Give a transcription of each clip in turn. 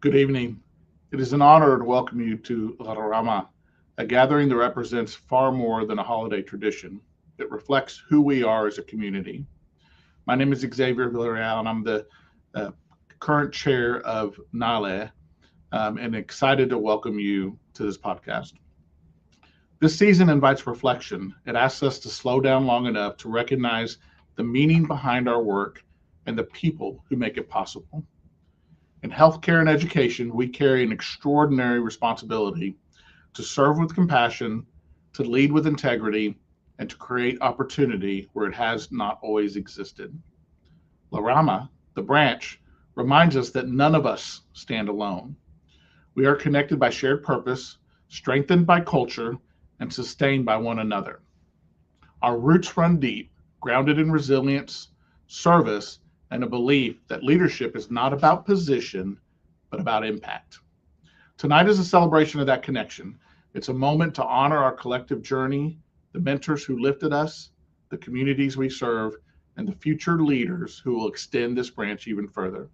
Good evening. It is an honor to welcome you to Rama, a gathering that represents far more than a holiday tradition. It reflects who we are as a community. My name is Xavier Villarreal, and I'm the uh, current chair of NALHE, and excited to welcome you to this podcast. This season invites reflection. It asks us to slow down long enough to recognize the meaning behind our work and the people who make it possible. In healthcare and education, we carry an extraordinary responsibility to serve with compassion, to lead with integrity, and to create opportunity where it has not always existed. La Rama, the branch, reminds us that none of us stand alone. We are connected by shared purpose, strengthened by culture, and sustained by one another. Our roots run deep, grounded in resilience, service, and a belief that leadership is not about position, but about impact. Tonight is a celebration of that connection. It's a moment to honor our collective journey, the mentors who lifted us, the communities we serve, and the future leaders who will extend this branch even further.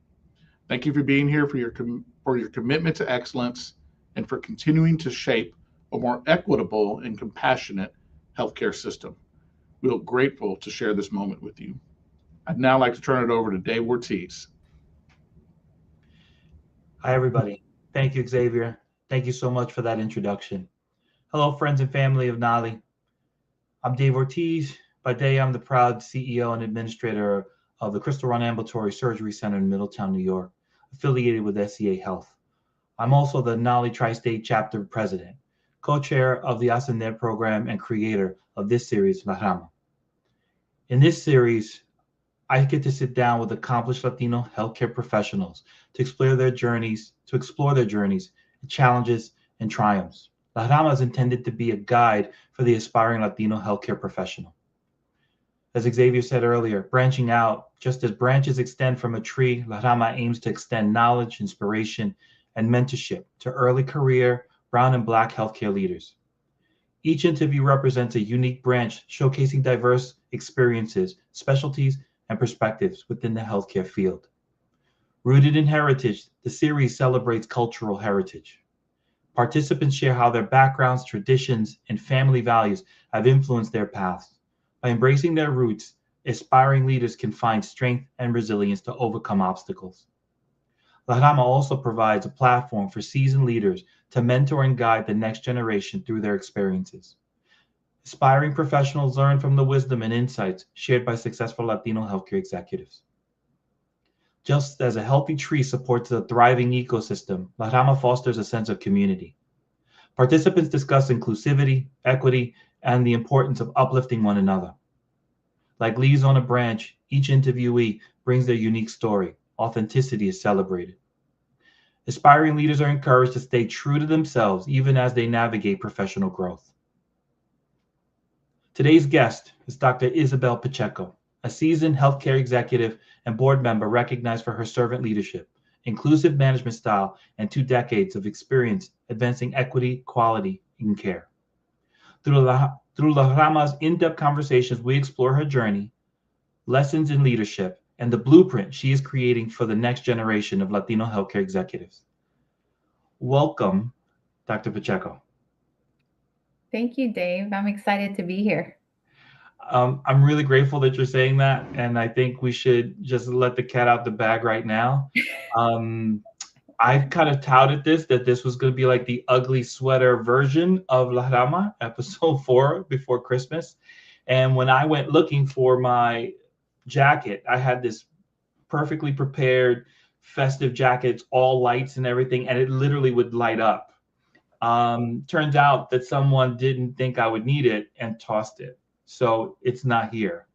Thank you for being here, for your commitment to excellence, and for continuing to shape a more equitable and compassionate healthcare system. We are grateful to share this moment with you. I'd now like to turn it over to Dave Ortiz. Hi, everybody. Thank you, Xavier. Thank you so much for that introduction. Hello, friends and family of NALHE. I'm Dave Ortiz. By day, I'm the proud CEO and administrator of the Crystal Run Ambulatory Surgery Center in Middletown, New York, affiliated with SCA Health. I'm also the NALHE Tri-State Chapter President, co-chair of the Ascender program, and creator of this series, Rama. In this series, I get to sit down with accomplished Latino healthcare professionals to explore their journeys, challenges, and triumphs. La Rama is intended to be a guide for the aspiring Latino healthcare professional. As Xavier said earlier, branching out, just as branches extend from a tree, La Rama aims to extend knowledge, inspiration, and mentorship to early career Brown and Black healthcare leaders. Each interview represents a unique branch showcasing diverse experiences, specialties, and perspectives within the healthcare field. Rooted in heritage, the series celebrates cultural heritage. Participants share how their backgrounds, traditions, and family values have influenced their paths. By embracing their roots, aspiring leaders can find strength and resilience to overcome obstacles. La Rama also provides a platform for seasoned leaders to mentor and guide the next generation through their experiences. Aspiring professionals learn from the wisdom and insights shared by successful Latino healthcare executives. Just as a healthy tree supports a thriving ecosystem, La Rama fosters a sense of community. Participants discuss inclusivity, equity, and the importance of uplifting one another. Like leaves on a branch, each interviewee brings their unique story. Authenticity is celebrated. Aspiring leaders are encouraged to stay true to themselves even as they navigate professional growth. Today's guest is Dr. Isabell Pacheco, a seasoned healthcare executive and board member recognized for her servant leadership, inclusive management style, and 2 decades of experience advancing equity, quality, and care. Through La Rama's in-depth conversations, we explore her journey, lessons in leadership, and the blueprint she is creating for the next generation of Latino healthcare executives. Welcome, Dr. Pacheco. Thank you, Dave. I'm excited to be here. I'm really grateful that you're saying that, and I think we should just let the cat out the bag right now. I've kind of touted that this was going to be like the ugly sweater version of La Rama, episode 4 before Christmas. And when I went looking for my jacket, I had this perfectly prepared festive jacket, all lights and everything, and it literally would light up. Turns out that someone didn't think I would need it and tossed it. So it's not here.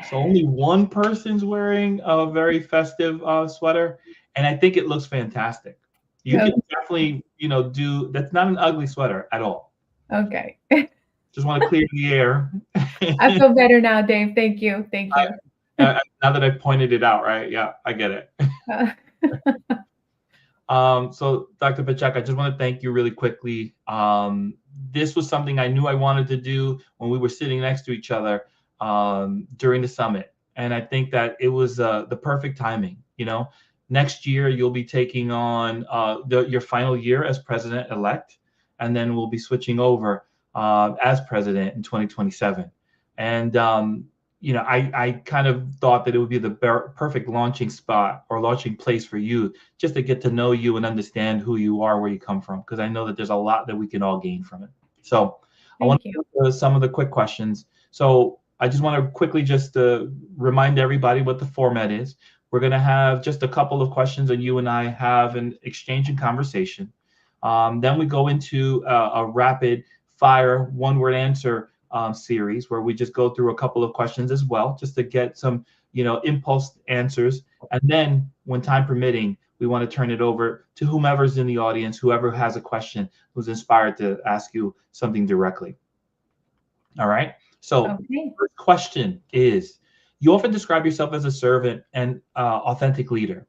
So only one person's wearing a very festive sweater, and I think it looks fantastic. You can definitely, do, that's not an ugly sweater at all. Okay. Just want to clear the air. I feel better now, Dave. Thank you. Thank you. Now that I pointed it out, right? Yeah, I get it. So Dr. Pacheco, I just want to thank you really quickly. This was something I knew I wanted to do when we were sitting next to each other during the summit. And I think that it was the perfect timing. Next year, you'll be taking on your final year as president-elect, and then we'll be switching over as president in 2027. And I kind of thought that it would be the perfect launching spot or launching place for you, just to get to know you and understand who you are, where you come from, because I know that there's a lot that we can all gain from it. So I want to go some of the quick questions. So I just want to quickly just remind everybody what the format is. We're going to have just a couple of questions, and you and I have an exchange and conversation. Then we go into a rapid fire one-word answer series where we just go through a couple of questions as well, just to get some, impulse answers. And then when time permitting, we want to turn it over to whomever's in the audience, whoever has a question, who's inspired to ask you something directly. All right. So the first question is, you often describe yourself as a servant and authentic leader.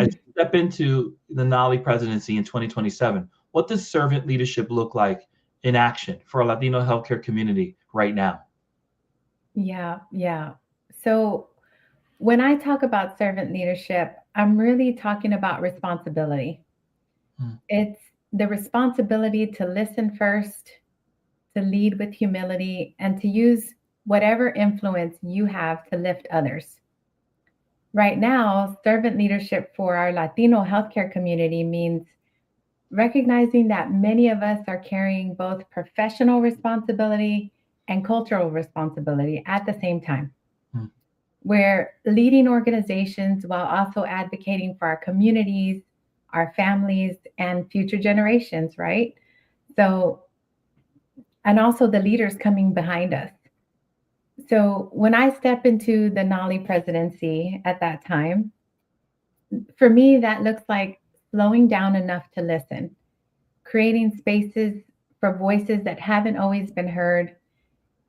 As you step into the NALHE presidency in 2027, what does servant leadership look like in action for a Latino healthcare community right now? Yeah. So when I talk about servant leadership, I'm really talking about responsibility. It's the responsibility to listen first, to lead with humility, and to use whatever influence you have to lift others. Right now, servant leadership for our Latino healthcare community means recognizing that many of us are carrying both professional responsibility and cultural responsibility at the same time. We're leading organizations while also advocating for our communities, our families, and future generations, right? So, and also the leaders coming behind us. So when I step into the NALHE presidency at that time, for me, that looks like slowing down enough to listen, creating spaces for voices that haven't always been heard,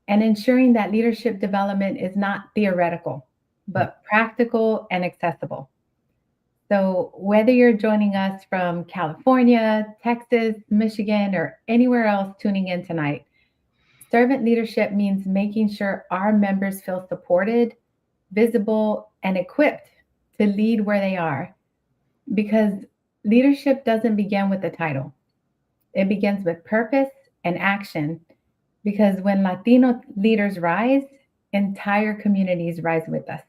and ensuring that leadership development is not theoretical, but practical and accessible. So whether you're joining us from California, Texas, Michigan, or anywhere else tuning in tonight, servant leadership means making sure our members feel supported, visible, and equipped to lead where they are. Because leadership doesn't begin with a title. It begins with purpose and action. Because when Latino leaders rise, entire communities rise with us.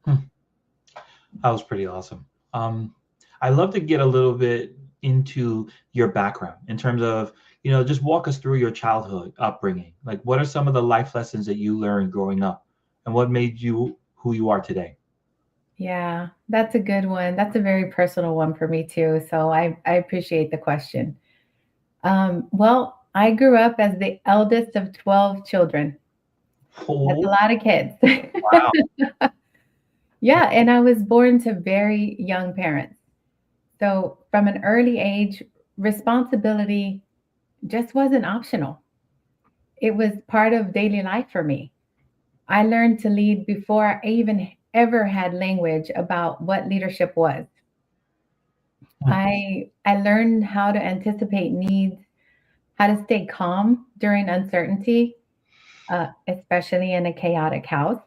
That was pretty awesome. I'd love to get a little bit into your background in terms of, just walk us through your childhood upbringing. Like, what are some of the life lessons that you learned growing up, and what made you who you are today? Yeah, that's a good one. That's a very personal one for me too. So I appreciate the question. Well, I grew up as the eldest of 12 children. That's a lot of kids. Wow. Yeah, and I was born to very young parents. So from an early age, responsibility just wasn't optional. It was part of daily life for me. I learned to lead before I even ever had language about what leadership was. I learned how to anticipate needs, how to stay calm during uncertainty, especially in a chaotic house,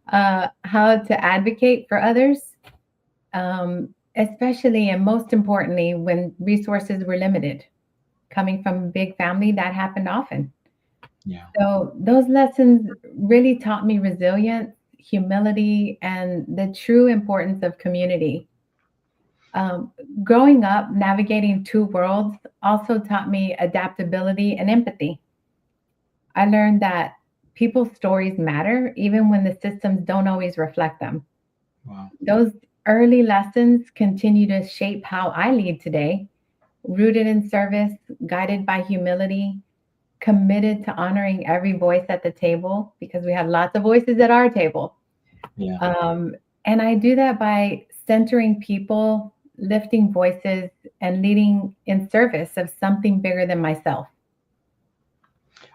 how to advocate for others, especially and most importantly, when resources were limited. Coming from a big family, that happened often. Yeah. So those lessons really taught me resilience, humility, and the true importance of community. Growing up, navigating two worlds also taught me adaptability and empathy. I learned that people's stories matter, even when the systems don't always reflect them. Wow. Those early lessons continue to shape how I lead today, rooted in service, guided by humility, committed to honoring every voice at the table, because we have lots of voices at our table. Yeah. And I do that by centering people, lifting voices, and leading in service of something bigger than myself.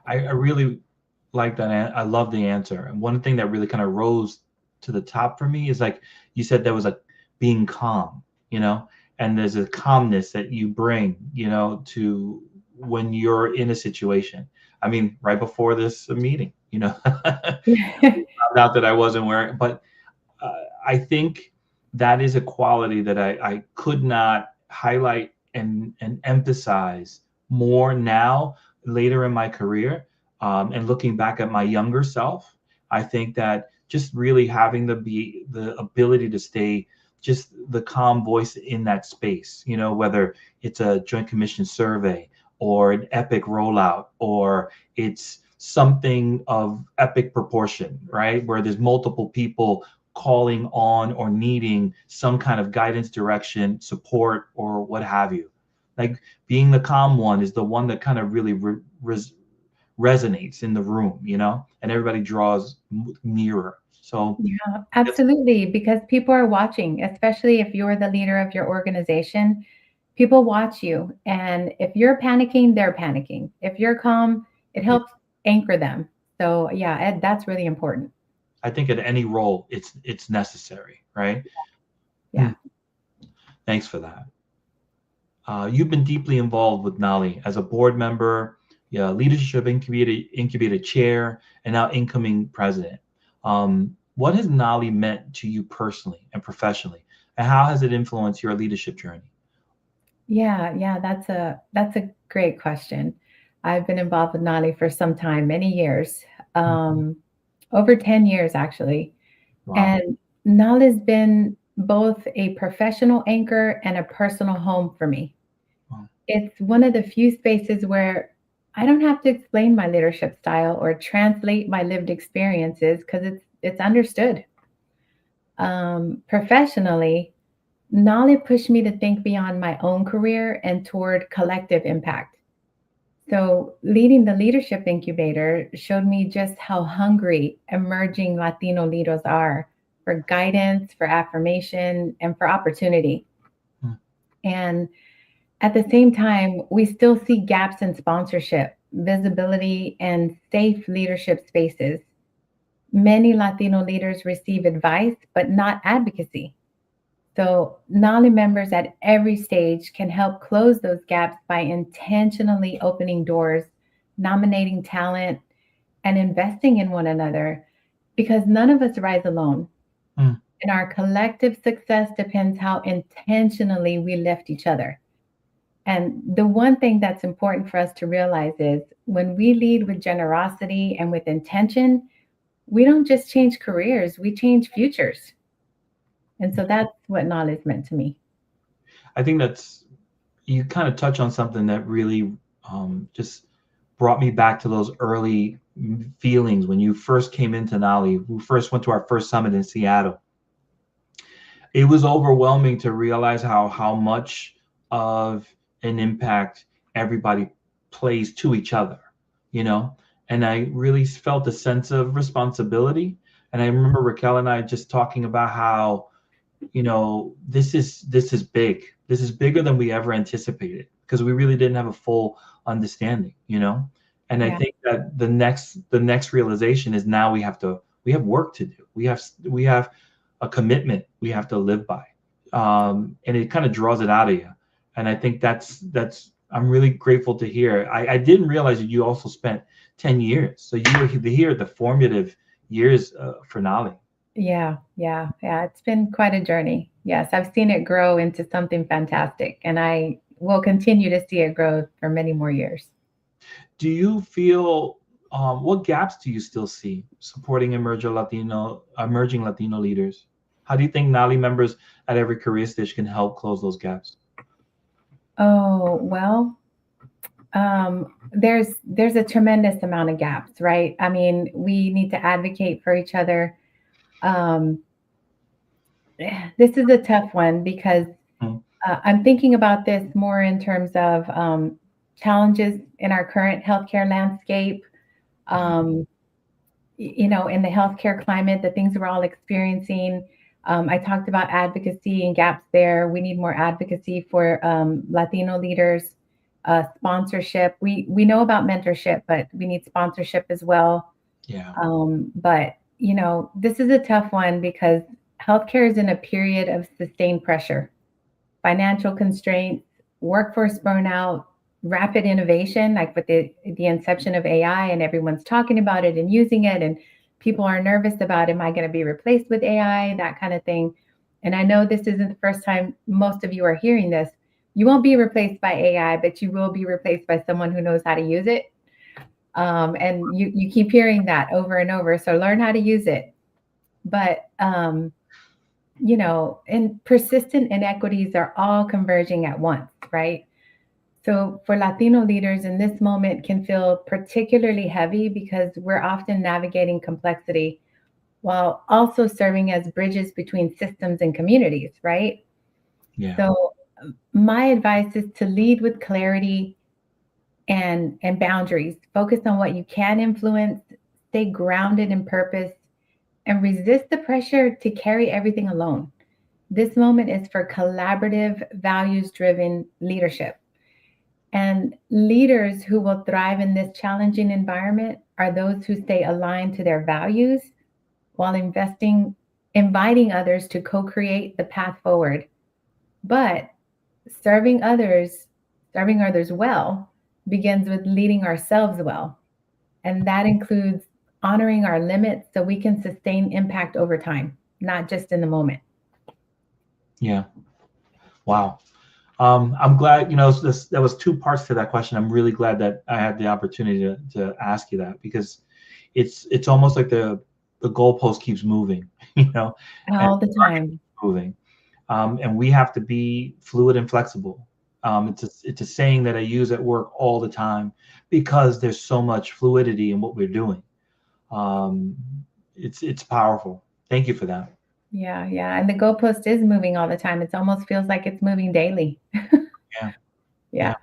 I really like that. I love the answer. And one thing that really kind of rose to the top for me is, like you said, there was a being calm, and there's a calmness that you bring, to when you're in a situation. I mean, right before this meeting, I found out that I wasn't wearing, but I think that is a quality that I could not highlight and emphasize more now, later in my career. And looking back at my younger self, I think that just really having the ability to stay just the calm voice in that space, you know, whether it's a Joint Commission survey or an epic rollout, or it's something of epic proportion, right? Where there's multiple people calling on or needing some kind of guidance, direction, support, or what have you. Like being the calm one is the one that kind of really resonates in the room, you know, and everybody draws nearer. So yeah, absolutely, because people are watching, especially if you're the leader of your organization. People watch you, and if you're panicking, they're panicking. If you're calm, it helps anchor them. So yeah, Ed, that's really important. I think at any role, it's necessary, right? Yeah. Thanks for that. You've been deeply involved with NALHE as a board member, leadership incubator chair, and now incoming president. What has NALHE meant to you personally and professionally, and how has it influenced your leadership journey? Yeah, that's a great question. I've been involved with NALHE for some time, many years, over 10 years actually. Wow. And NALHE has been both a professional anchor and a personal home for me. Wow. It's one of the few spaces where I don't have to explain my leadership style or translate my lived experiences because it's understood. Professionally, NALHE pushed me to think beyond my own career and toward collective impact. So leading the leadership incubator showed me just how hungry emerging Latino leaders are for guidance, for affirmation, and for opportunity. And at the same time, we still see gaps in sponsorship, visibility, and safe leadership spaces. Many Latino leaders receive advice, but not advocacy. So NALHE members at every stage can help close those gaps by intentionally opening doors, nominating talent, and investing in one another, because none of us rise alone. And our collective success depends how intentionally we lift each other. And the one thing that's important for us to realize is when we lead with generosity and with intention, we don't just change careers, we change futures. And so that's what NALHE has meant to me. I think you kind of touch on something that really just brought me back to those early feelings when you first came into NALHE. We first went to our first summit in Seattle. It was overwhelming to realize how much of an impact everybody plays to each other, you know? And I really felt a sense of responsibility. And I remember Raquel and I just talking about how, you know, this is big. This is bigger than we ever anticipated because we really didn't have a full understanding, you know? And I think that the next realization is now we have work to do. We have a commitment we have to live by. And it kind of draws it out of you. And I think that's I'm really grateful to hear. I didn't realize that you also spent 10 years. So you were here at the formative years for NALHE. Yeah. It's been quite a journey. Yes, I've seen it grow into something fantastic, and I will continue to see it grow for many more years. Do you feel, what gaps do you still see supporting emerging Latino leaders? How do you think NALHE members at every career stage can help close those gaps? Oh, well, there's a tremendous amount of gaps, right? I mean, we need to advocate for each other. This is a tough one because I'm thinking about this more in terms of challenges in our current healthcare landscape, you know, in the healthcare climate, the things we're all experiencing. I talked about advocacy and gaps there. We need more advocacy for Latino leaders, sponsorship. We know about mentorship, but we need sponsorship as well. Yeah. But, you know, this is a tough one because healthcare is in a period of sustained pressure, financial constraints, workforce burnout, rapid innovation, like with the inception of AI, and everyone's talking about it and using it, and people are nervous about, am I going to be replaced with AI, that kind of thing. and I know this isn't the first time most of you are hearing this, you won't be replaced by AI, but you will be replaced by someone who knows how to use it. And you keep hearing that over and over. So learn how to use it. But, you know, and persistent inequities are all converging at once, right? So for Latino leaders in this moment can feel particularly heavy because we're often navigating complexity while also serving as bridges between systems and communities, right? Yeah. So my advice is to lead with clarity and boundaries. Focus on what you can influence, stay grounded in purpose, and resist the pressure to carry everything alone. This moment is for collaborative, values-driven leadership. And leaders who will thrive in this challenging environment are those who stay aligned to their values while inviting others to co-create the path forward. But serving others well begins with leading ourselves well. And that includes honoring our limits so we can sustain impact over time, not just in the moment. Yeah. Wow. I'm glad, you know, there was two parts to that question. I'm really glad that I had the opportunity to ask you that, because it's almost like the goalpost keeps moving, you know, All the time. moving. And we have to be fluid and flexible. It's a saying that I use at work all the time because there's so much fluidity in what we're doing. It's powerful. Thank you for that. Yeah. And the goalpost is moving all the time. It almost feels like it's moving daily. Yeah.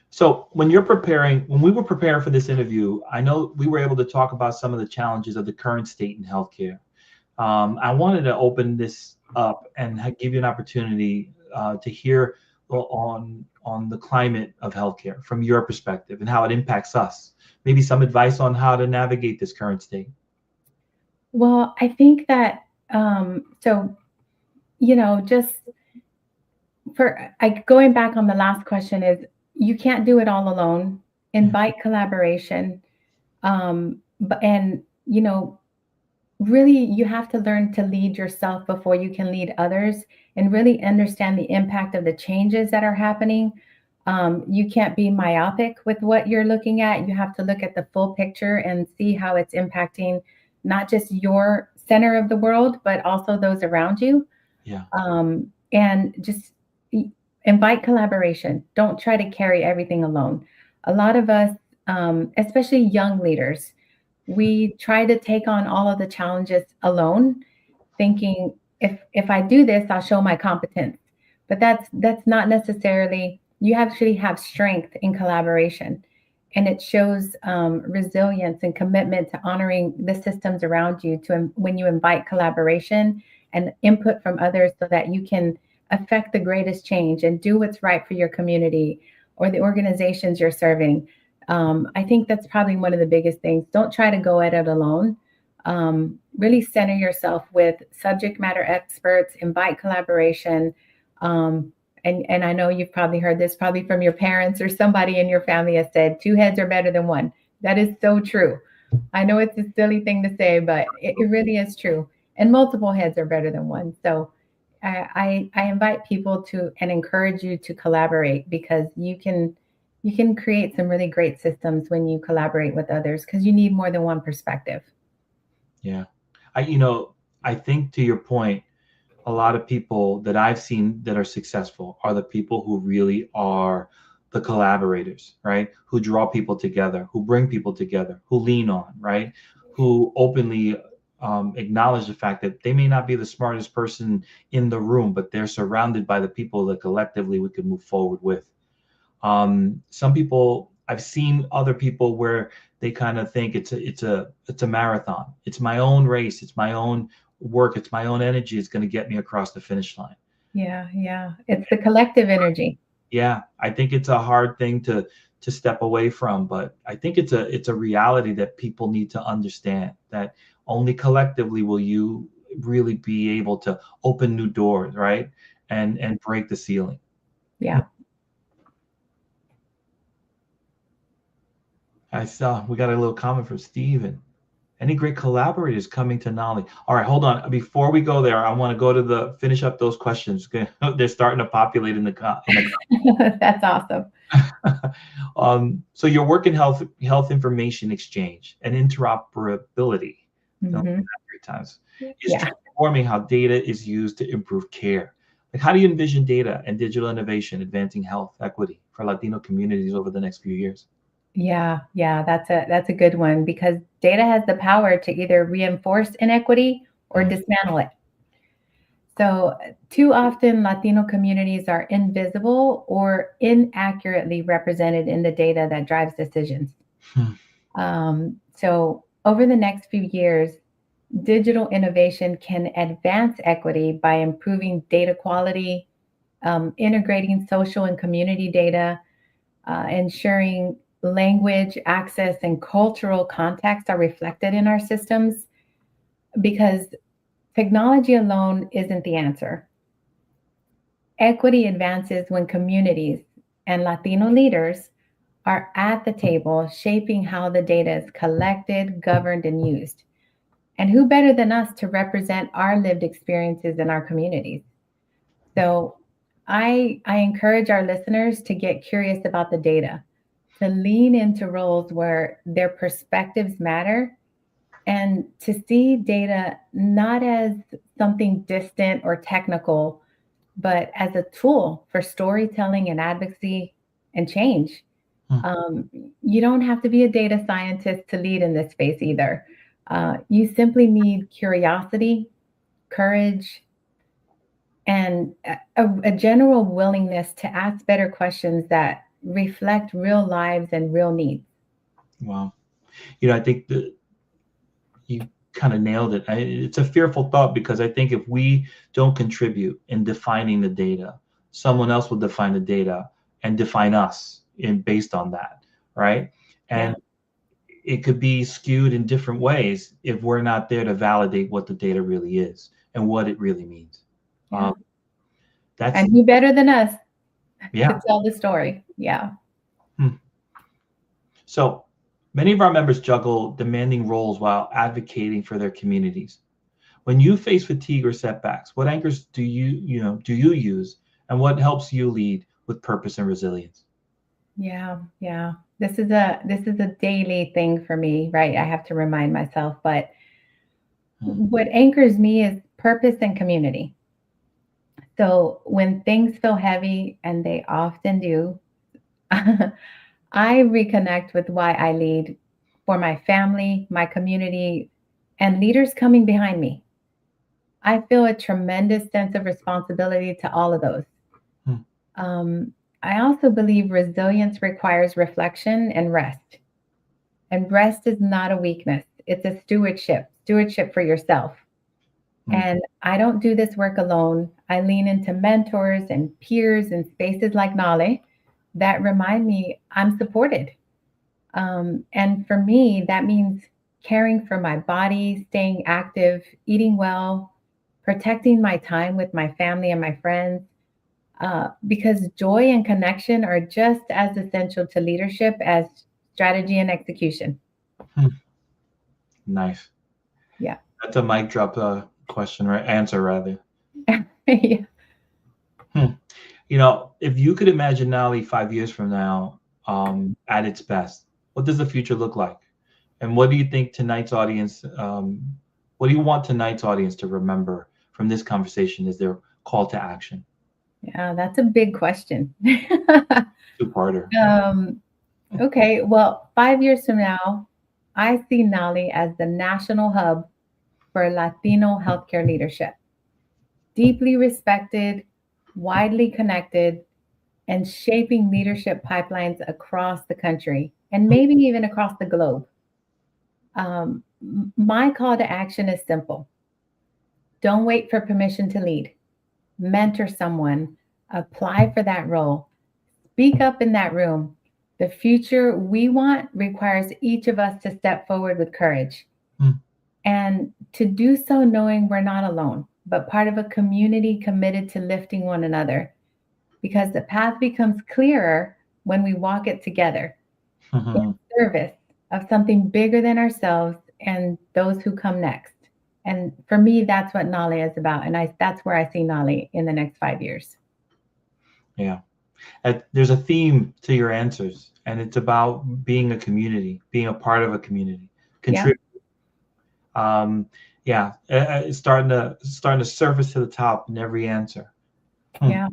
So when we were preparing for this interview, I know we were able to talk about some of the challenges of the current state in healthcare. I wanted to open this up and give you an opportunity to hear on the climate of healthcare from your perspective and how it impacts us. Maybe some advice on how to navigate this current state. Well, I think that so, you know, just going back on the last question is you can't do it all alone. Invite collaboration, and you know, really you have to learn to lead yourself before you can lead others, and really understand the impact of the changes that are happening. You can't be myopic with what you're looking at. You have to look at the full picture and see how it's impacting not just your center of the world, but also those around you. Yeah. And just invite collaboration. Don't try to carry everything alone. A lot of us, especially young leaders, we try to take on all of the challenges alone, thinking if I do this, I'll show my competence. But that's not necessarily. You actually have strength in collaboration, and it shows resilience and commitment to honoring the systems around you. When you invite collaboration and input from others, so that you can affect the greatest change and do what's right for your community or the organizations you're serving. I think that's probably one of the biggest things. Don't try to go at it alone. Really center yourself with subject matter experts, invite collaboration. And I know you've probably heard this probably from your parents or somebody in your family has said, 2 heads are better than 1. That is so true. I know it's a silly thing to say, but it really is true. And multiple heads are better than 1. So I invite people to and encourage you to collaborate, because you can create some really great systems when you collaborate with others, because you need more than one perspective. Yeah. I think to your point, a lot of people that I've seen that are successful are the people who really are the collaborators, right? Who draw people together, who bring people together, who lean on, right? Who openly acknowledge the fact that they may not be the smartest person in the room, but they're surrounded by the people that collectively we could move forward with. Some people, I've seen other people where they kind of think it's a marathon. It's my own race. It's my own work. It's my own energy. It's going to get me across the finish line. Yeah. It's the collective energy. Yeah, I think it's a hard thing to step away from, but I think it's a reality that people need to understand, that only collectively will you really be able to open new doors, right? And break the ceiling. Yeah. I saw we got a little comment from Steven. Any great collaborators coming to NALHE? All right, hold on. Before we go there, I want to go to finish up those questions. They're starting to populate in the That's awesome. So your work in health information exchange and interoperability, times, is transforming how data is used to improve care. Like, how do you envision data and digital innovation advancing health equity for Latino communities over the next few years? Yeah, that's a good one, because data has the power to either reinforce inequity or dismantle it. So too often Latino communities are invisible or inaccurately represented in the data that drives decisions. So over the next few years, digital innovation can advance equity by improving data quality, integrating social and community data, ensuring language, access, and cultural context are reflected in our systems, because technology alone isn't the answer. Equity advances when communities and Latino leaders are at the table shaping how the data is collected, governed, and used. And who better than us to represent our lived experiences in our communities? So I encourage our listeners to get curious about the data, to lean into roles where their perspectives matter, and to see data not as something distant or technical, but as a tool for storytelling and advocacy and change. You don't have to be a data scientist to lead in this space either. You simply need curiosity, courage, and a general willingness to ask better questions that reflect real lives and real needs. Wow. I think that you kind of nailed it. It's a fearful thought, because I think if we don't contribute in defining the data, someone else will define the data and define us based on that, right? And it could be skewed in different ways if we're not there to validate what the data really is and what it really means. And who better than us to tell the story? So many of our members juggle demanding roles while advocating for their communities. When you face fatigue or setbacks, what anchors do you use, and what helps you lead with purpose and resilience? Yeah. This is a daily thing for me, right? I have to remind myself, but what anchors me is purpose and community. So when things feel heavy, and they often do, I reconnect with why I lead, for my family, my community, and leaders coming behind me. I feel a tremendous sense of responsibility to all of those. I also believe resilience requires reflection and rest. And rest is not a weakness. It's a stewardship for yourself. And I don't do this work alone. I lean into mentors and peers and spaces like NALHE that remind me I'm supported. And for me, that means caring for my body, staying active, eating well, protecting my time with my family and my friends, because joy and connection are just as essential to leadership as strategy and execution. Nice. Yeah. That's a mic drop question, right? Answer, rather. Yeah. If you could imagine NALHE 5 years from now at its best, what does the future look like? And what do you think tonight's audience, what do you want tonight's audience to remember from this conversation as their call to action? Yeah, that's a big question. Two-parter. Okay, well, 5 years from now, I see NALHE as the national hub for Latino healthcare leadership. Deeply respected, widely connected, and shaping leadership pipelines across the country, and maybe even across the globe. My call to action is simple. Don't wait for permission to lead. Mentor someone, apply for that role, speak up in that room. The future we want requires each of us to step forward with courage, and to do so knowing we're not alone, but part of a community committed to lifting one another, because the path becomes clearer when we walk it together in service of something bigger than ourselves and those who come next. And for me, that's what NALHE is about. And that's where I see NALHE in the next 5 years. Yeah. There's a theme to your answers, and it's about being a community, being a part of a community, contribute. It's starting to surface to the top in every answer. Yeah.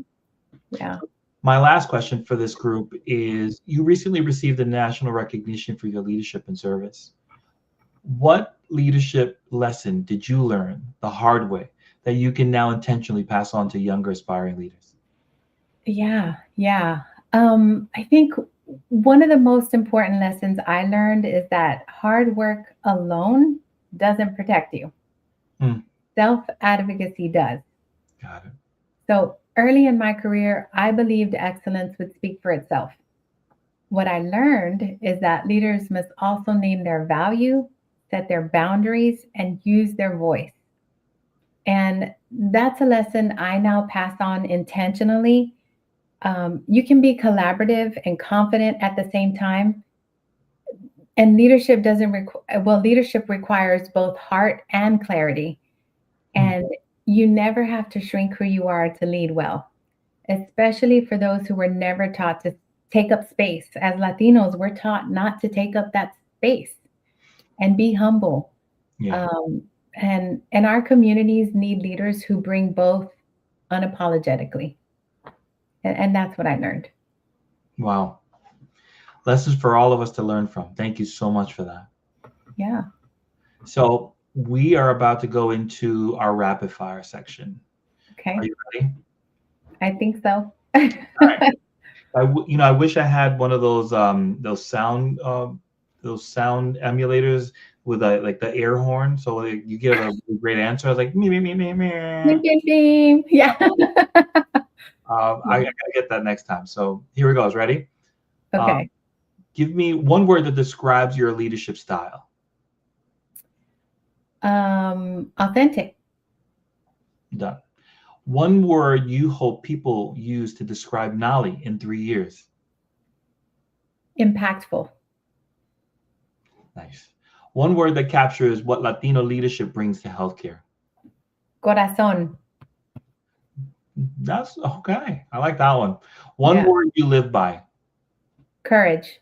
My last question for this group is, you recently received a national recognition for your leadership and service. What leadership lesson did you learn the hard way that you can now intentionally pass on to younger aspiring leaders? Yeah. I think one of the most important lessons I learned is that hard work alone doesn't protect you. Self-advocacy does. Got it. So early in my career, I believed excellence would speak for itself. What I learned is that leaders must also name their value, set their boundaries, and use their voice. And that's a lesson I now pass on intentionally. You can be collaborative and confident at the same time. And leadership leadership requires both heart and clarity. And you never have to shrink who you are to lead well, especially for those who were never taught to take up space. As Latinos, we're taught not to take up that space and be humble. Yeah. And our communities need leaders who bring both unapologetically. And that's what I learned. Wow. Lessons for all of us to learn from. Thank you so much for that. Yeah. So we are about to go into our rapid fire section. Okay. Are you ready? I think so. All right. I wish I had one of those sound emulators with like the air horn, so you get a great answer. I was like, me. Yeah. I gotta get that next time. So here we go. Ready? Okay. Give me one word that describes your leadership style. Authentic. Done. One word you hope people use to describe NALHE in 3 years. Impactful. Nice. One word that captures what Latino leadership brings to healthcare. Corazón. That's okay. I like that one. One word you live by. Courage.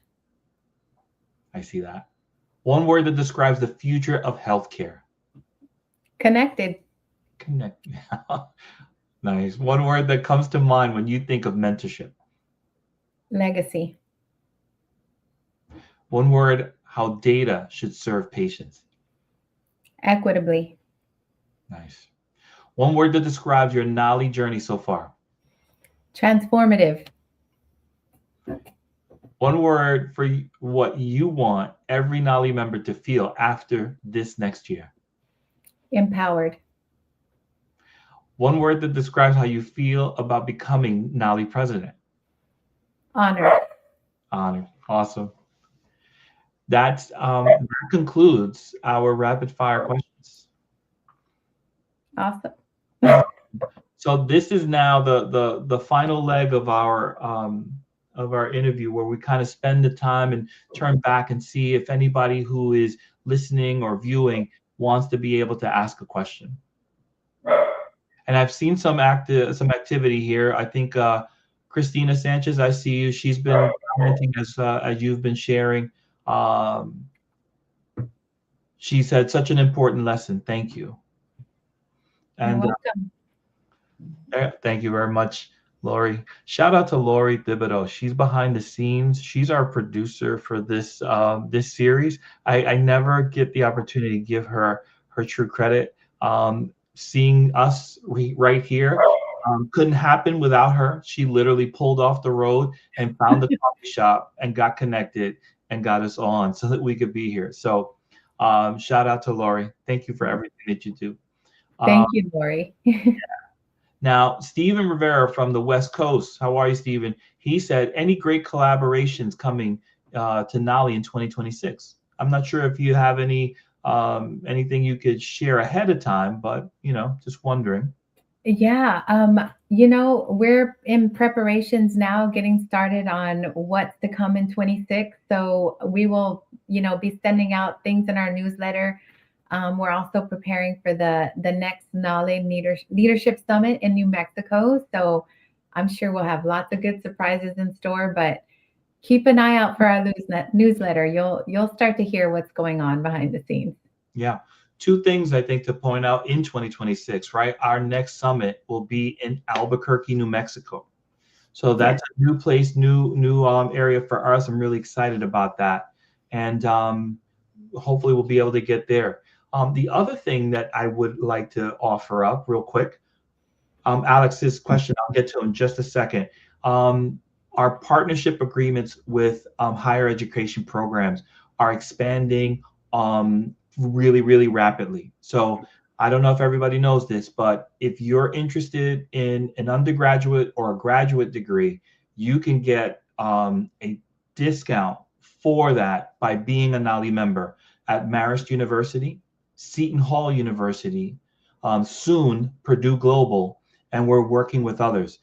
I see that. One word that describes the future of healthcare. Connected. Connected. Nice. One word that comes to mind when you think of mentorship. Legacy. One word, how data should serve patients. Equitably. Nice. One word that describes your NALHE journey so far. Transformative. One word for what you want every NALHE member to feel after this next year. Empowered. One word that describes how you feel about becoming NALHE president. Honored. Honored. Awesome. That concludes our rapid fire questions. Awesome. So this is now the final leg of our interview, where we kind of spend the time and turn back and see if anybody who is listening or viewing wants to be able to ask a question. And I've seen some activity here. I think Christina Sanchez, I see you. She's been commenting as you've been sharing. She said, such an important lesson. Thank you. And You're welcome. Thank you very much, Lori. Shout out to Lori Thibodeau. She's behind the scenes. She's our producer for this this series. I never get the opportunity to give her true credit. Seeing us right here couldn't happen without her. She literally pulled off the road and found the coffee shop and got connected and got us on so that we could be here. So shout out to Lori. Thank you for everything that you do. Thank you, Lori. Now, Stephen Rivera from the West Coast. How are you, Stephen? He said, any great collaborations coming to NALHE in 2026? I'm not sure if you have any anything you could share ahead of time, but just wondering. Yeah, we're in preparations now, getting started on what's to come in 26. So we will, be sending out things in our newsletter. We're also preparing for the next NALHE Leadership Summit in New Mexico. So I'm sure we'll have lots of good surprises in store, but keep an eye out for our newsletter. You'll start to hear what's going on behind the scenes. Yeah. Two things I think to point out in 2026, right? Our next summit will be in Albuquerque, New Mexico. So that's a new place, new area for us. I'm really excited about that. And hopefully we'll be able to get there. The other thing that I would like to offer up real quick, Alex's question, I'll get to in just a second. Our partnership agreements with higher education programs are expanding really, really rapidly. So I don't know if everybody knows this, but if you're interested in an undergraduate or a graduate degree, you can get a discount for that by being a NALHE member at Marist University, Seton Hall University, soon Purdue Global, and we're working with others.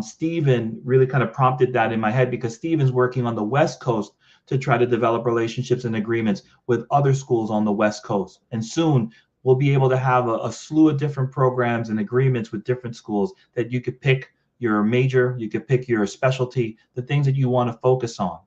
Stephen really kind of prompted that in my head because Stephen's working on the West Coast to try to develop relationships and agreements with other schools on the West Coast. And soon we'll be able to have a slew of different programs and agreements with different schools that you could pick your major, you could pick your specialty, the things that you want to focus on.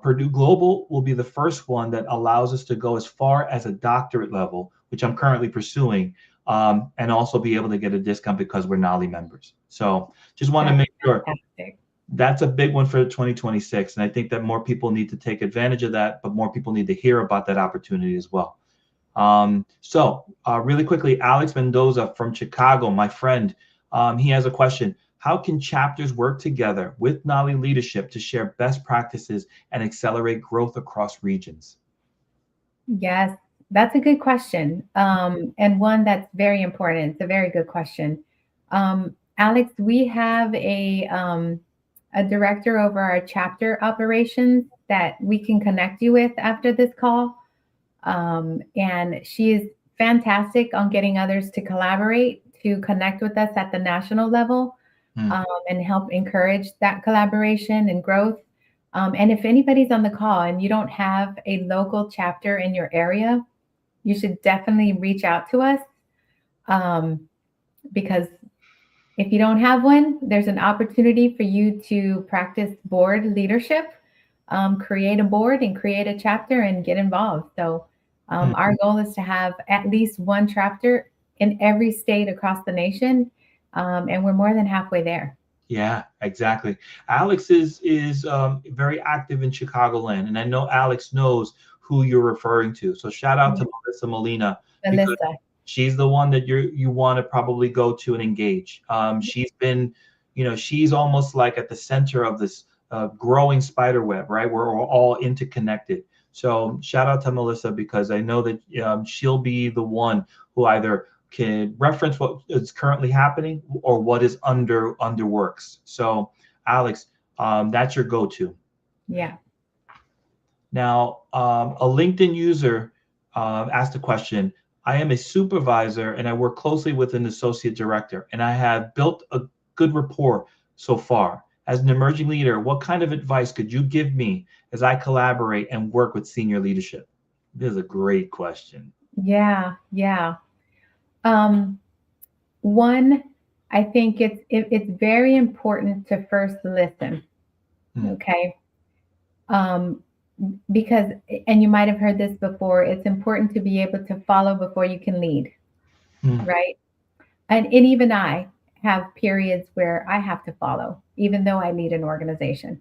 Purdue Global will be the first one that allows us to go as far as a doctorate level, which I'm currently pursuing, and also be able to get a discount because we're NALHE members. So just want to make sure. Fantastic. That's a big one for 2026. And I think that more people need to take advantage of that, but more people need to hear about that opportunity as well. Really quickly, Alex Mendoza from Chicago, my friend, he has a question. How can chapters work together with NALHE leadership to share best practices and accelerate growth across regions? Yes, that's a good question. And one that's very important. It's a very good question. Alex, we have a director over our chapter operations that we can connect you with after this call. And she is fantastic on getting others to collaborate, to connect with us at the national level, and help encourage that collaboration and growth. And if anybody's on the call and you don't have a local chapter in your area, you should definitely reach out to us, because if you don't have one, there's an opportunity for you to practice board leadership, create a board and create a chapter and get involved. So our goal is to have at least one chapter in every state across the nation. And we're more than halfway there. Yeah, exactly. Alex is very active in Chicagoland, and I know Alex knows who you're referring to. So shout out to Melissa Molina. Melissa. She's the one that you want to probably go to and engage. She's been, she's almost like at the center of this growing spider web, right? We're all interconnected. So shout out to Melissa because I know that she'll be the one who either can reference what is currently happening or what is under works. So Alex, that's your go-to. Yeah. Now, a LinkedIn user asked a question. I am a supervisor and I work closely with an associate director, and I have built a good rapport so far. As an emerging leader, what kind of advice could you give me as I collaborate and work with senior leadership? This is a great question. Yeah. One, I think it's very important to first listen. Okay. Because, and you might have heard this before, it's important to be able to follow before you can lead, right? And even I have periods where I have to follow, even though I lead an organization.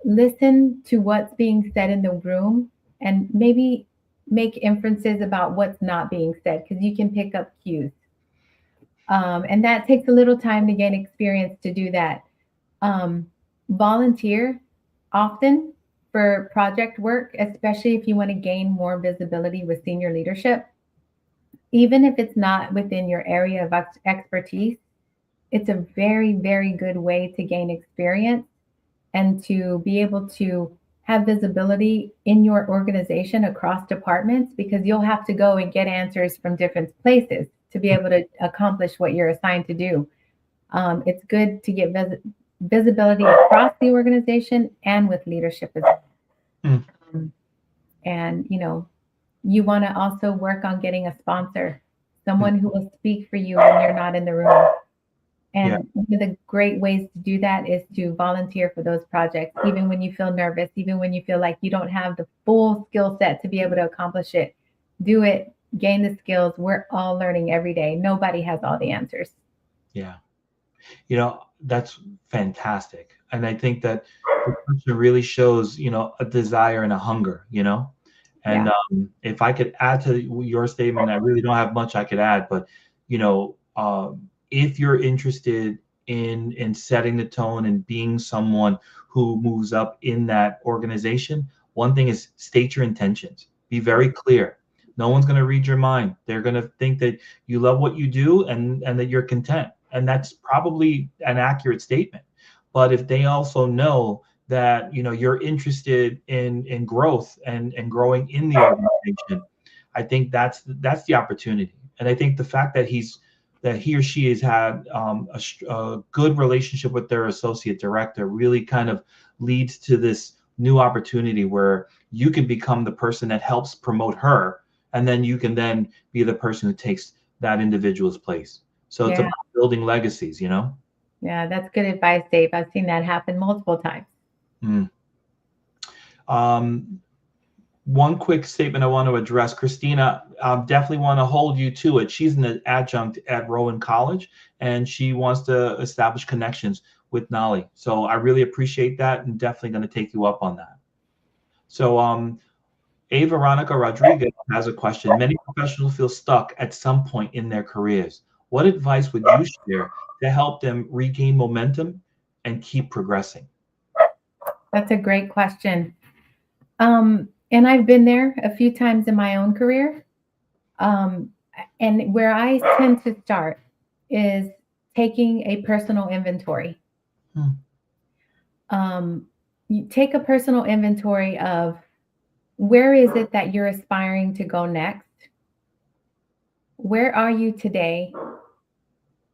Listen to what's being said in the room and maybe make inferences about what's not being said, because you can pick up cues. And that takes a little time to gain experience to do that. Volunteer often for project work, especially if you want to gain more visibility with senior leadership. Even if it's not within your area of expertise, it's a very, very good way to gain experience and to be able to have visibility in your organization across departments, because you'll have to go and get answers from different places. to be able to accomplish what you're assigned to do. It's good to get visibility across the organization and with leadership as well. And, you know, you want to also work on getting a sponsor, someone who will speak for you when you're not in the room. And one of the great ways to do that is to volunteer for those projects, even when you feel nervous, even when you feel like you don't have the full skill set to be able to accomplish it. Do it, gain the skills. We're all learning every day. Nobody has all the answers. Yeah. You know, that's fantastic. And I think that the person really shows, you know, a desire and a hunger, you know. And if I could add to your statement, I really don't have much I could add, but, you know, if you're interested in setting the tone and being someone who moves up in that organization, one thing is state your intentions. Be very clear. No one's going to read your mind. They're going to think that you love what you do and that you're content. And that's probably an accurate statement. But if they also know that, you know, you're interested in growth and growing in the organization, I think that's the opportunity. And I think the fact that he or she has had a good relationship with their associate director really kind of leads to this new opportunity where you can become the person that helps promote her, and then you can then be the person who takes that individual's place. So it's about building legacies, you know? Yeah, that's good advice, Dave. I've seen that happen multiple times. One quick statement I want to address, Christina, definitely want to hold you to it. She's an adjunct at Rowan College, and she wants to establish connections with NALHE. So I really appreciate that, and definitely going to take you up on that. So A. Veronica Rodriguez has a question. Many professionals feel stuck at some point in their careers. What advice would you share to help them regain momentum and keep progressing? That's a great question. And I've been there a few times in my own career. And where I tend to start is taking a personal inventory. You take a personal inventory of where is it that you're aspiring to go next? Where are you today?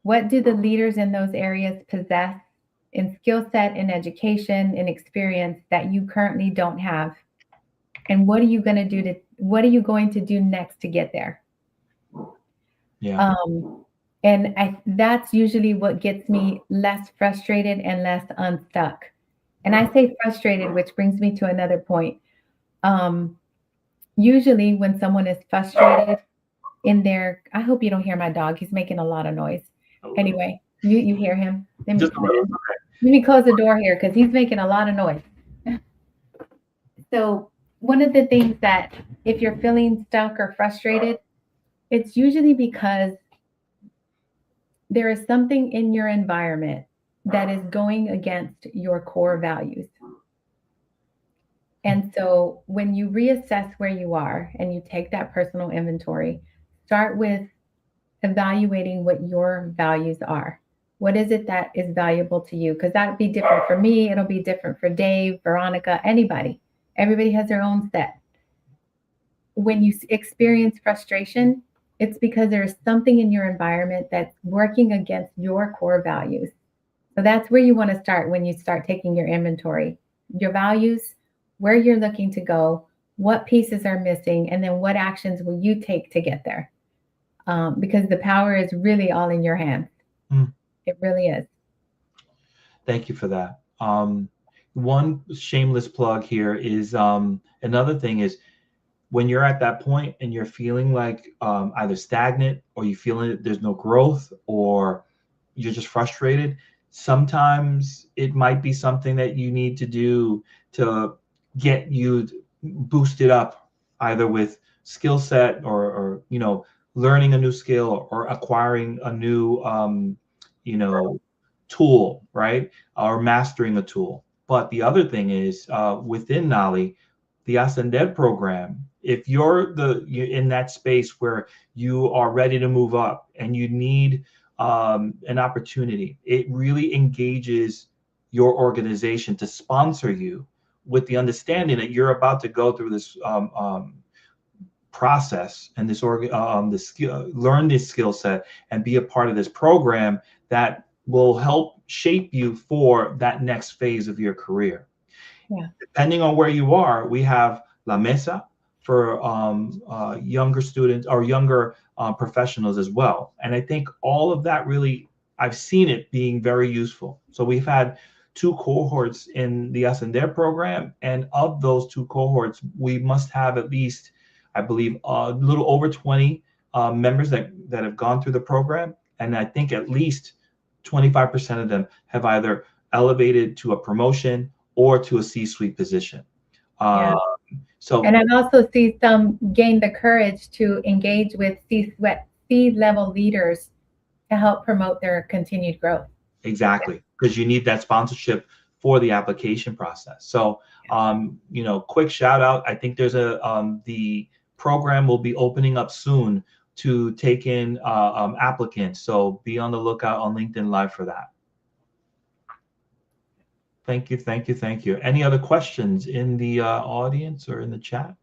What do the leaders in those areas possess in skill set, in education, in experience that you currently don't have? And what are you going to do next to get there? And that's usually what gets me less frustrated and less unstuck. And I say frustrated, which brings me to another point. Usually when someone is frustrated I hope you don't hear my dog. He's making a lot of noise. Anyway, you hear him? Let me close the door here because he's making a lot of noise. So one of the things that if you're feeling stuck or frustrated, it's usually because there is something in your environment that is going against your core values. And so when you reassess where you are and you take that personal inventory, start with evaluating what your values are. What is it that is valuable to you? Because that'll be different for me. It'll be different for Dave, Veronica, anybody. Everybody has their own set. When you experience frustration, it's because there's something in your environment that's working against your core values. So that's where you want to start when you start taking your inventory. Your values, where you're looking to go, what pieces are missing, and then what actions will you take to get there? Because the power is really all in your hands. It really is. Thank you for that. One shameless plug here is another thing is when you're at that point and you're feeling like either stagnant or you feeling that there's no growth or you're just frustrated, sometimes it might be something that you need to do to get you boosted up, either with skill set or you know, learning a new skill or acquiring a new you know, tool, right? Or mastering a tool. But the other thing is within NALHE, the Ascender program, if you're in that space where you are ready to move up and you need an opportunity, it really engages your organization to sponsor you with the understanding that you're about to go through this process and learn this skill set and be a part of this program that will help shape you for that next phase of your career. Yeah. Depending on where you are, we have La Mesa for younger students or younger professionals as well. And I think all of that really, I've seen it being very useful. So we've had 2 cohorts in the Ascender program, and of those 2 cohorts, we must have at least, I believe, a little over 20 members that have gone through the program. And I think at least 25% of them have either elevated to a promotion or to a C-suite position. Yeah. So, and I've also seen some gain the courage to engage with C-level leaders to help promote their continued growth. Exactly, because you need that sponsorship for the application process. So, quick shout out. I think there's the program will be opening up soon to take in applicants. So be on the lookout on LinkedIn Live for that. Thank you, thank you, thank you. Any other questions in the audience or in the chat?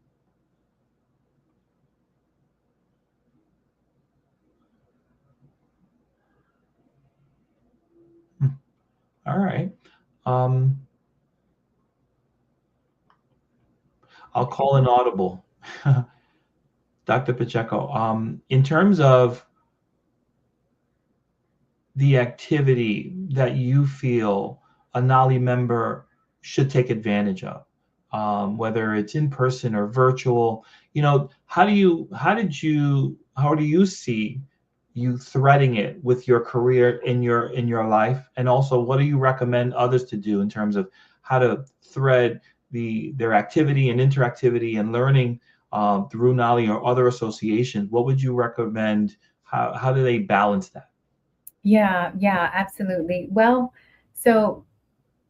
All right. I'll call an audible. Dr. Pacheco, in terms of the activity that you feel a NALHE member should take advantage of, whether it's in person or virtual, how do you see you threading it with your career in your life? And also, what do you recommend others to do in terms of how to thread their activity and interactivity and learning through NALHE or other associations? What would you recommend? How do they balance that? Yeah, absolutely. Well, so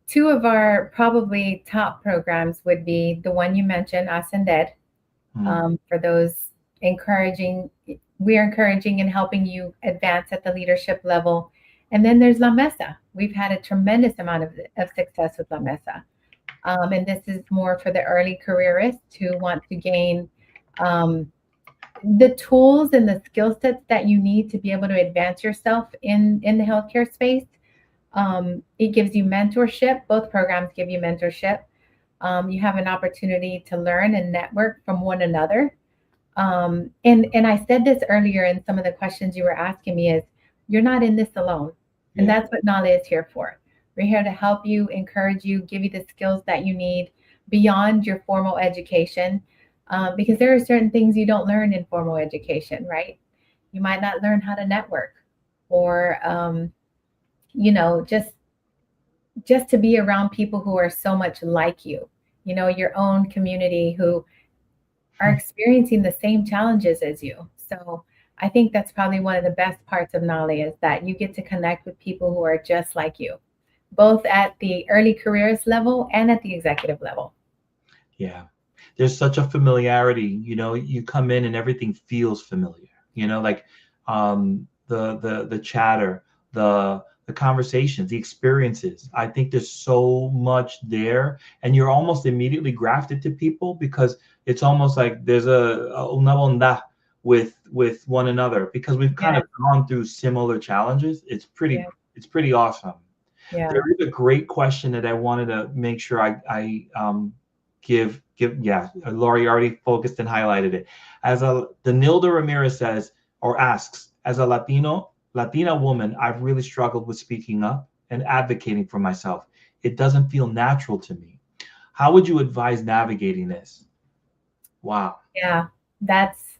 2 of our probably top programs would be the one you mentioned, Ascender, for those we're encouraging and helping you advance at the leadership level. And then there's La Mesa. We've had a tremendous amount of success with La Mesa. And this is more for the early careerists who want to gain the tools and the skill sets that you need to be able to advance yourself in the healthcare space. It gives you mentorship. Both programs give you mentorship. You have an opportunity to learn and network from one another. And I said this earlier in some of the questions you were asking me is, you're not in this alone. And that's what NALHE is here for. We're here to help you, encourage you, give you the skills that you need beyond your formal education. Because there are certain things you don't learn in formal education, right? You might not learn how to network or, just to be around people who are so much like you, your own community who are experiencing the same challenges as you. So I think that's probably one of the best parts of NALHE is that you get to connect with people who are just like you, both at the early careers level and at the executive level. Yeah. There's such a familiarity, you come in and everything feels familiar, like the chatter, the conversations, the experiences. I think there's so much there, and you're almost immediately grafted to people because it's almost like there's una bondad with one another because we've kind of gone through similar challenges. It's pretty awesome. Yeah. There is a great question that I wanted to make sure I give. Lori already focused and highlighted it. Danilda Ramirez says or asks, as a Latina woman, I've really struggled with speaking up and advocating for myself. It doesn't feel natural to me. How would you advise navigating this? Wow. Yeah, that's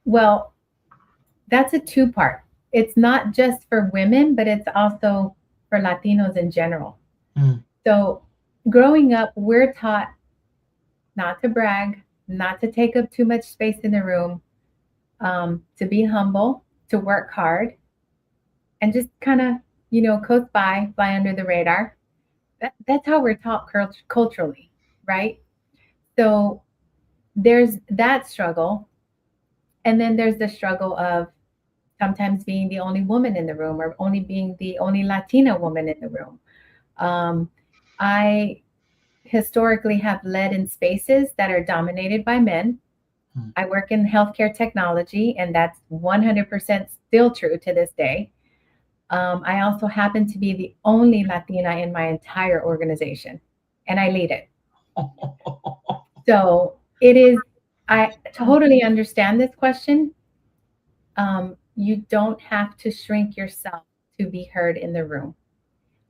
a 2-part. It's not just for women, but it's also for Latinos in general. So growing up, we're taught not to brag, not to take up too much space in the room, to be humble, to work hard, and just kind of, coast by, fly under the radar. That's how we're taught culturally, right? So there's that struggle. And then there's the struggle of sometimes being the only woman in the room or only being the only Latina woman in the room. I historically have led in spaces that are dominated by men. I work in healthcare technology, and that's 100% still true to this day. I also happen to be the only Latina in my entire organization, and I lead it. So it is, I totally understand this question. You don't have to shrink yourself to be heard in the room.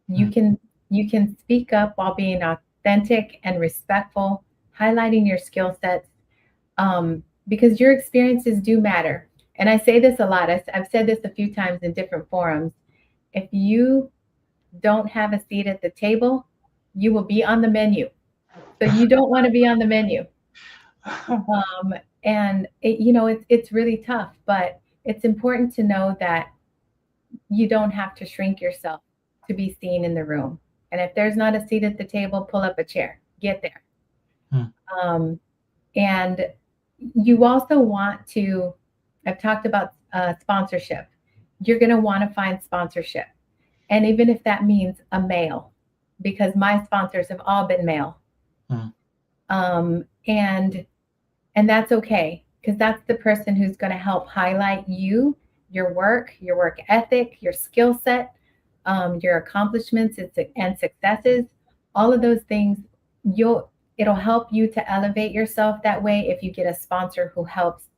You can speak up while being authentic and respectful, highlighting your skill sets, because your experiences do matter. And I say this a lot. I've said this a few times in different forums. If you don't have a seat at the table, you will be on the menu. So you don't want to be on the menu. And it's really tough, but it's important to know that you don't have to shrink yourself to be seen in the room. And if there's not a seat at the table, pull up a chair, get there. And you also want to, I've talked about sponsorship. You're going to want to find sponsorship. And even if that means a male, because my sponsors have all been male. And that's okay, because that's the person who's going to help highlight you, your work ethic, your skill set, your accomplishments and successes, all of those things. It'll help you to elevate yourself that way if you get a sponsor who helps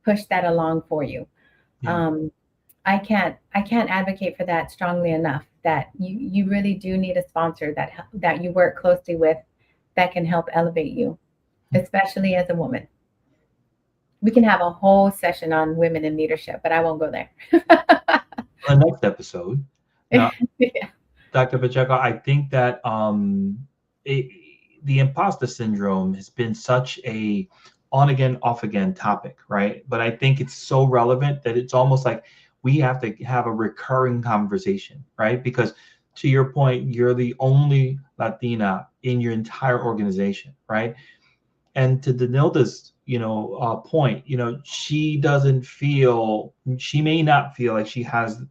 push that along for you. Yeah. I can't advocate for that strongly enough, that you really do need a sponsor that you work closely with that can help elevate you, especially as a woman. We can have a whole session on women in leadership, but I won't go there. The next episode. Now, yeah. Dr. Pacheco, I think that the imposter syndrome has been such a on again, off again topic, right? But I think it's so relevant that it's almost like we have to have a recurring conversation, right? Because to your point, you're the only Latina in your entire organization, right? And to Danilda's, point, she may not feel like she has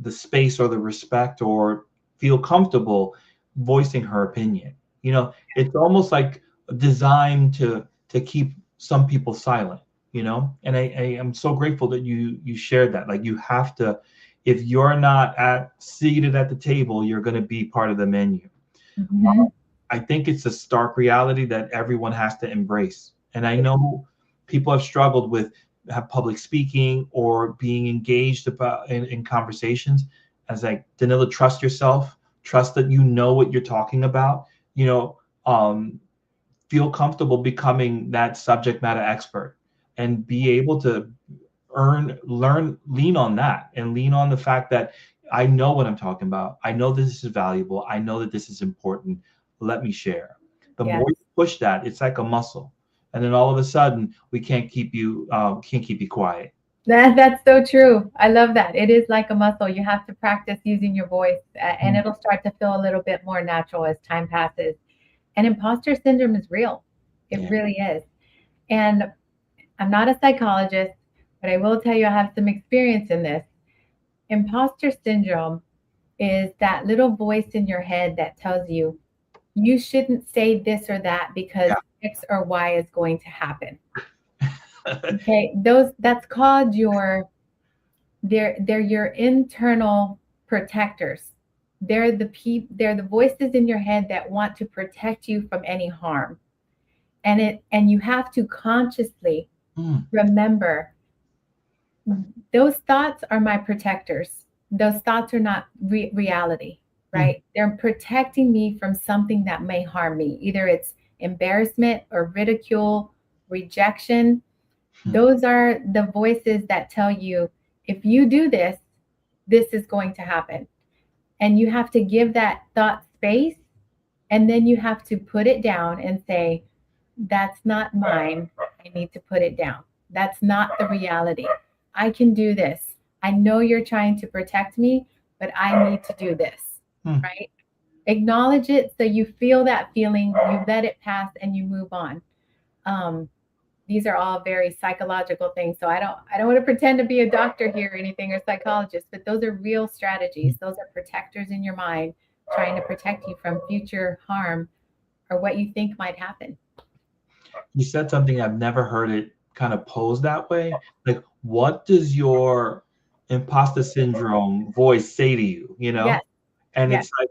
the space or the respect or feel comfortable voicing her opinion. It's almost like designed to keep some people silent, and I am so grateful that you shared that. Like, you have to, if you're not seated at the table, you're going to be part of the menu. Mm-hmm. I think it's a stark reality that everyone has to embrace. And I know people have struggled with public speaking or being engaged about in conversations. As like, Danila, trust yourself, trust that you know what you're talking about, feel comfortable becoming that subject matter expert and be able to lean on that and lean on the fact that I know what I'm talking about. I know this is valuable. I know that this is important. Let me share. The more you push that, it's like a muscle. And then all of a sudden we can't keep you quiet. That's so true. I love that. It is like a muscle. You have to practice using your voice, and it'll start to feel a little bit more natural as time passes. And imposter syndrome is real. It really is. And I'm not a psychologist, but I will tell you I have some experience in this. Imposter syndrome is that little voice in your head that tells you you shouldn't say this or that because X or Y is going to happen. Okay, that's called they're your internal protectors. They're the voices in your head that want to protect you from any harm. And you have to consciously remember, those thoughts are my protectors. Those thoughts are not reality, right? They're protecting me from something that may harm me. Either it's embarrassment or ridicule, rejection. Those are the voices that tell you, if you do this, this is going to happen. And you have to give that thought space, and then you have to put it down and say, that's not mine. I need to put it down. That's not the reality. I can do this. I know you're trying to protect me, but I need to do this, right? Acknowledge it so you feel that feeling, you let it pass, and you move on. These are all very psychological things. So I don't want to pretend to be a doctor here or anything, or psychologist, but those are real strategies. Those are protectors in your mind trying to protect you from future harm or what you think might happen. You said something I've never heard it kind of posed that way. Like, what does your imposter syndrome voice say to you, you know? Yes. And Yes. it's like,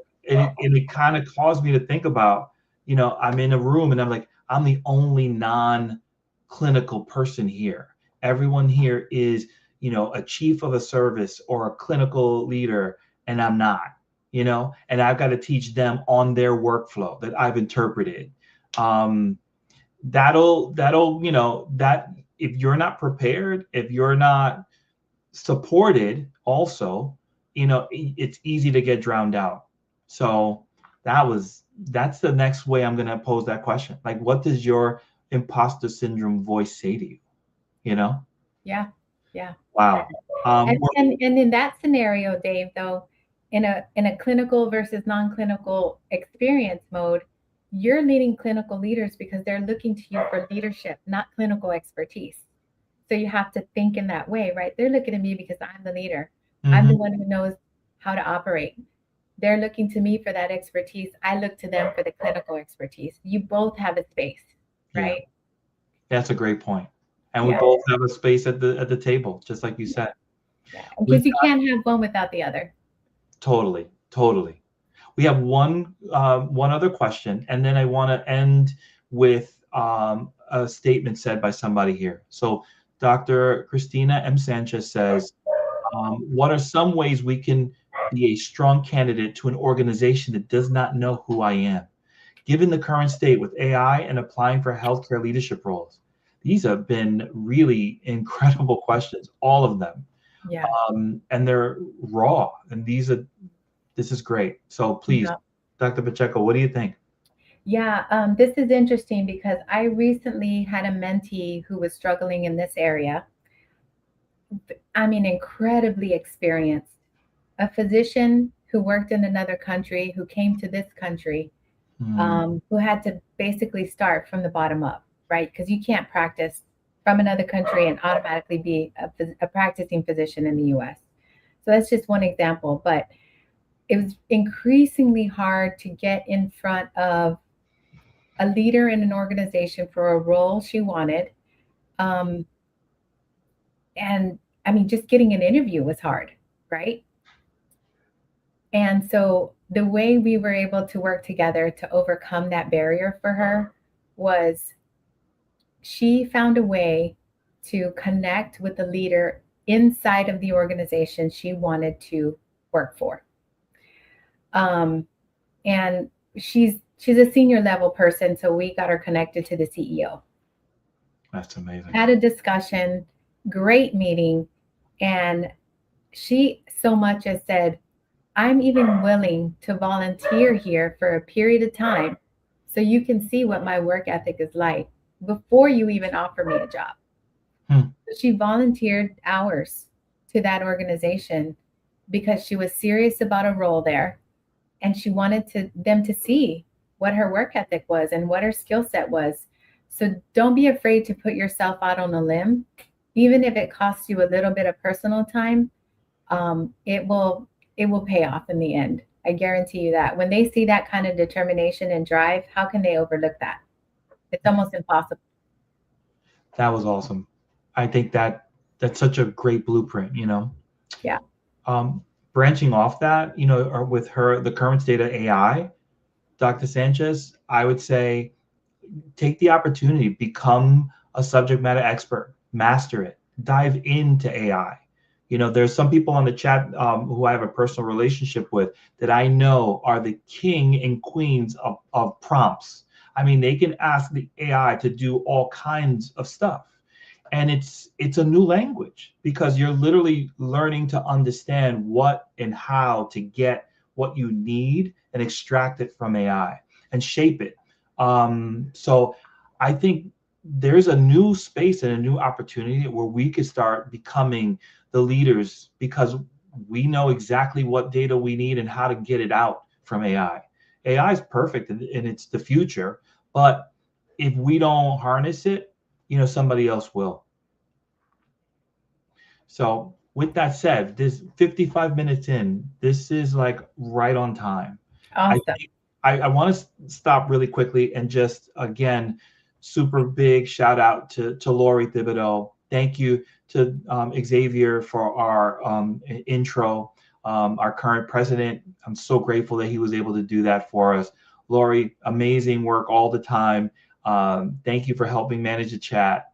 and it kind of caused me to think about, you know, I'm in a room and I'm like, I'm the only non-clinical person here. Everyone here is, you know, a chief of a service or a clinical leader, and I'm not, you know, and I've got to teach them on their workflow that I've interpreted. That'll, you know, that if you're not prepared, if you're not supported also, you know, it's easy to get drowned out. So that's the next way I'm going to pose that question. Like, what does your imposter syndrome voice say to you? You know? Yeah. Yeah. Wow. And in that scenario, Dave, though, in a clinical versus non-clinical experience mode, you're leading clinical leaders because they're looking to you for leadership, not clinical expertise. So you have to think in that way, right? They're looking at me because I'm the leader. I'm the one who knows how to operate. They're looking to me for that expertise. I look to them for the clinical expertise. You both have a space, right? Yeah. That's a great point. And we both have a space at the table, just like you said. Yeah, because you can't have one without the other. Totally. We have one other question, and then I want to end with a statement said by somebody here. So Dr. Christina M. Sanchez says, what are some ways we can be a strong candidate to an organization that does not know who I am? Given the current state with AI and applying for healthcare leadership roles, these have been really incredible questions, all of them. Yeah. And they're raw, and this is great. So please, Dr. Pacheco, what do you think? Yeah, this is interesting because I recently had a mentee who was struggling in this area. I mean, incredibly experienced, a physician who worked in another country, who came to this country, who had to basically start from the bottom up, right? Because you can't practice from another country and automatically be a practicing physician in the US. So that's just one example, but it was increasingly hard to get in front of a leader in an organization for a role she wanted. And I mean, just getting an interview was hard, right? And so the way we were able to work together to overcome that barrier for her was she found a way to connect with the leader inside of the organization she wanted to work for. And she's a senior level person, so we got her connected to the CEO. That's amazing. Had a discussion, great meeting, and she so much as said, I'm even willing to volunteer here for a period of time so you can see what my work ethic is like before you even offer me a job. She volunteered hours to that organization because she was serious about a role there, and she wanted them to see what her work ethic was and what her skill set was. So don't be afraid to put yourself out on a limb, even if it costs you a little bit of personal time. It will pay off in the end. I guarantee you that. When they see that kind of determination and drive, how can they overlook that? It's almost impossible. That was awesome. I think that's such a great blueprint, you know? Yeah. Branching off that, you know, or with the current state of AI, Dr. Sanchez, I would say, take the opportunity, become a subject matter expert, master it, dive into AI. You know, there's some people on the chat who I have a personal relationship with that I know are the king and queens of prompts. I mean, they can ask the AI to do all kinds of stuff. And it's a new language because you're literally learning to understand what and how to get what you need and extract it from AI and shape it. So I think there's a new space and a new opportunity where we could start becoming the leaders because we know exactly what data we need and how to get it out from AI. AI is perfect and it's the future, but if we don't harness it, you know, somebody else will. So with that said, this 55 minutes in, this is like right on time. Awesome. I want to stop really quickly and just, again, super big shout out to Lori Thibodeau. Thank you to Xavier for our intro, our current president. I'm so grateful that he was able to do that for us. Lori, amazing work all the time. Thank you for helping manage the chat.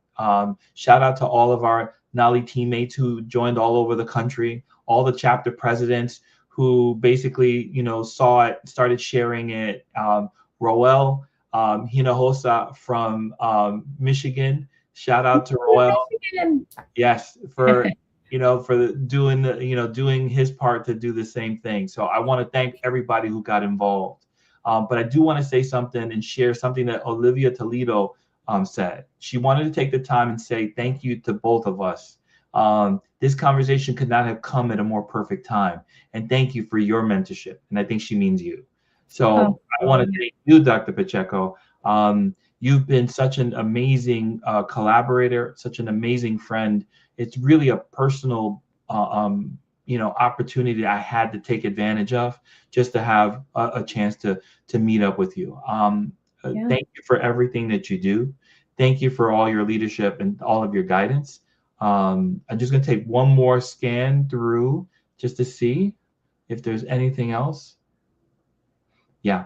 Shout out to all of our NALHE teammates who joined all over the country, all the chapter presidents who basically, you know, saw it, started sharing it. Roel Hinojosa from Michigan. Shout out to Roel. Yes, for doing his part to do the same thing. So I want to thank everybody who got involved. But I do want to say something and share something that Olivia Toledo said. She wanted to take the time and say thank you to both of us. This conversation could not have come at a more perfect time. And thank you for your mentorship. And I think she means you. So I want to thank you, Dr. Pacheco. You've been such an amazing collaborator, such an amazing friend. It's really a personal, opportunity I had to take advantage of just to have a chance to meet up with you. Thank you for everything that you do. Thank you for all your leadership and all of your guidance. I'm just going to take one more scan through just to see if there's anything else. Yeah.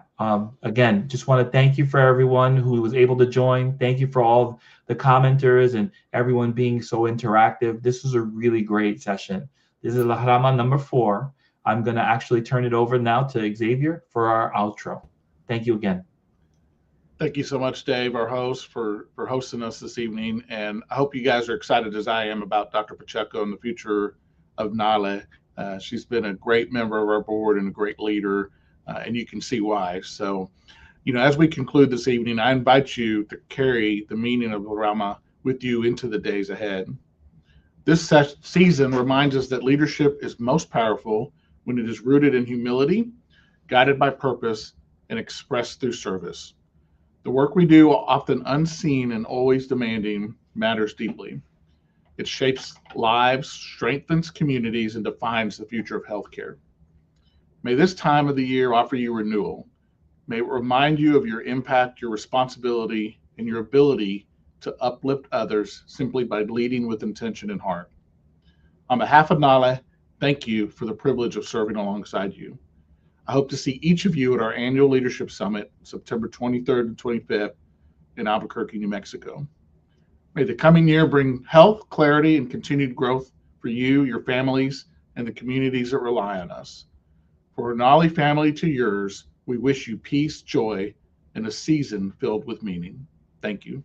Again, just want to thank you for everyone who was able to join. Thank you for all the commenters and everyone being so interactive. This was a really great session. This is La Rama number 4. I'm going to actually turn it over now to Xavier for our outro. Thank you again. Thank you so much, Dave, our host, for hosting us this evening. And I hope you guys are excited as I am about Dr. Pacheco and the future of NALHE. She's been a great member of our board and a great leader, and you can see why. So, as we conclude this evening, I invite you to carry the meaning of Rama with you into the days ahead. This season reminds us that leadership is most powerful when it is rooted in humility, guided by purpose, and expressed through service. The work we do, often unseen and always demanding, matters deeply. It shapes lives, strengthens communities, and defines the future of healthcare. May this time of the year offer you renewal. May it remind you of your impact, your responsibility, and your ability to uplift others simply by leading with intention and heart. On behalf of NALHE, thank you for the privilege of serving alongside you. I hope to see each of you at our annual Leadership Summit, September 23rd and 25th in Albuquerque, New Mexico. May the coming year bring health, clarity, and continued growth for you, your families, and the communities that rely on us. For our NALHE family to yours, we wish you peace, joy, and a season filled with meaning. Thank you.